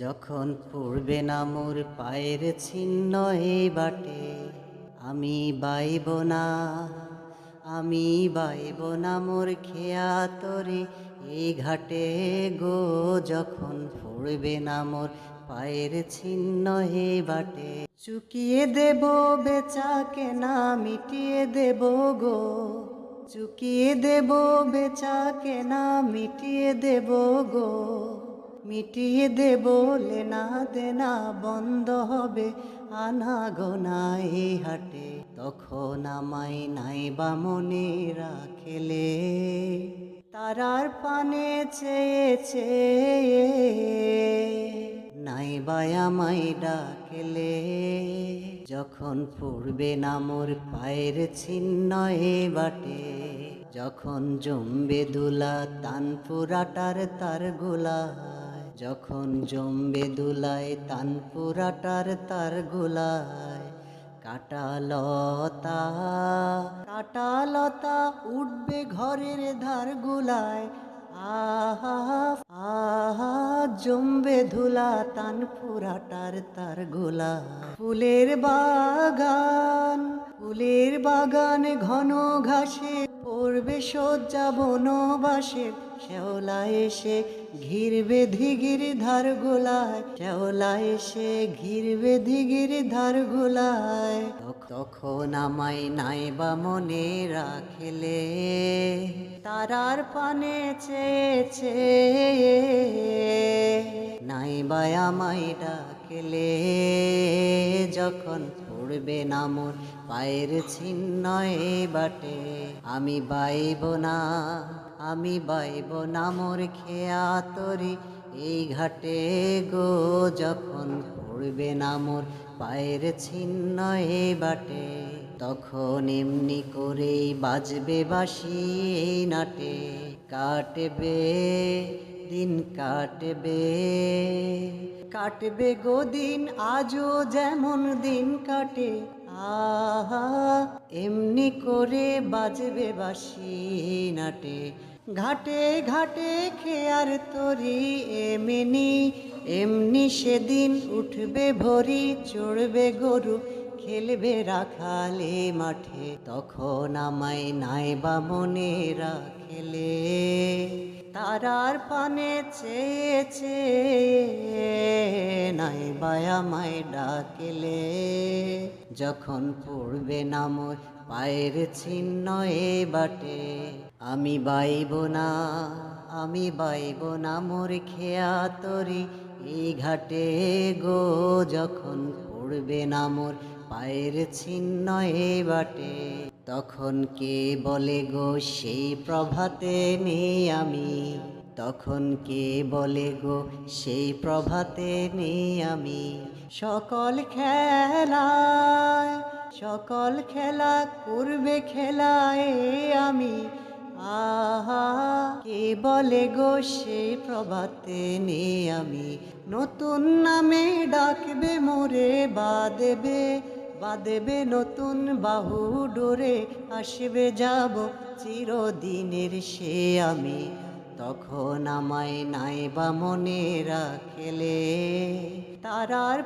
যখন পড়বে না মোর পায়ের চিহ্ন এই বাটে, আমি বাইব না, আমি বাইব না মোর খেয়া তরে এই ঘাটে গো। যখন পড়বে না মোর পায়ের চিহ্ন এই বাটে, চুকিয়ে দেব বেচা কেনা মিটিয়ে দেব গো, চুকিয়ে দেব বেচা কেনা মিটিয়ে দেব গো, মিটিয়ে দেব লেনা দেনা বন্ধ হবে আনা গোনা এই হাটে। তখন আমায় নাইবা মনে রাখেলে, তারার পানে চেয়েছে নাইবা আমায় ডাকেলে। যখন পড়বে না মোর পায়ের চিহ্ন এ বাটে, যখন জমবে দুলা তান পুরাটার তার গোলায়, যখন জমবে দুলায় তান পুরাটার তার গোলায়, কাটালতা কাটালতা উঠবে ঘরের ধার গুলায়। আহা আহা জমবে ধুলা তান পুরাটার তার গোলা। ফুলের বাগান, ফুলের বাগান ঘন ঘাসে পড়বে শয্যা বনবাসে, শ্যাওলা এসে ঘিরবে দিঘির ধার গোলায়, শ্যাওলা এসে ঘিরবে দিঘির ধার গোলায়। তখন আমায় নাইবা মনে রাখেলে, তারার পানে চেয়েছে নাইবা আমায় ডাকেলে। যখন পড়বে না মোর পায়ের চিহ্ন এ বাটে, আমি বাইব না, আমি বাইব না মোর খেয়া তরি এই ঘাটে গো। যখন পড়বে না মোর পায়ের চিহ্ন এ বাটে, তখন এমনি করেই বাজবে বাঁশি এই নাটে। কাটবে দিন কাটবে, কাটবে গো দিন আজও যেমন দিন কাটে। আহা এমনি করে বাজবে বাঁশি নাটে। ঘাটে ঘাটে খেয়ার তরি এমনি এমনি সেদিন উঠবে ভরি, চড়বে গরু খেলবে রাখালে মাঠে। তখন আমায় নাইবা মনে রাখেলে, তারার পানে চেয়েছে নাইবা আমায় ডাকেলে। যখন পড়বে না মোর পায়ের চিহ্ন এ বাটে, আমি বাইব না, আমি বাইব না মোর খেয়া তরি এই ঘাটে গো। যখন পড়বে না মোর পায়ের চিহ্ন এ বাটে, তখন কে বলে গো সেই প্রভাতে নেই আমি, তখন কে বলে গো সেই প্রভাতে নেই আমি। সকল খেলায়, সকল খেলা করবে খেলায় আমি। আহা কে বলে গো সেই প্রভাতে নেই আমি। নতুন নামে ডাকবে মোরে বাদেবে নতুন বাহু ডোরে, আসবে যাব চিরদিনের সে আমি। তখন আমায় নাইবা মনে রাখেলে, তারার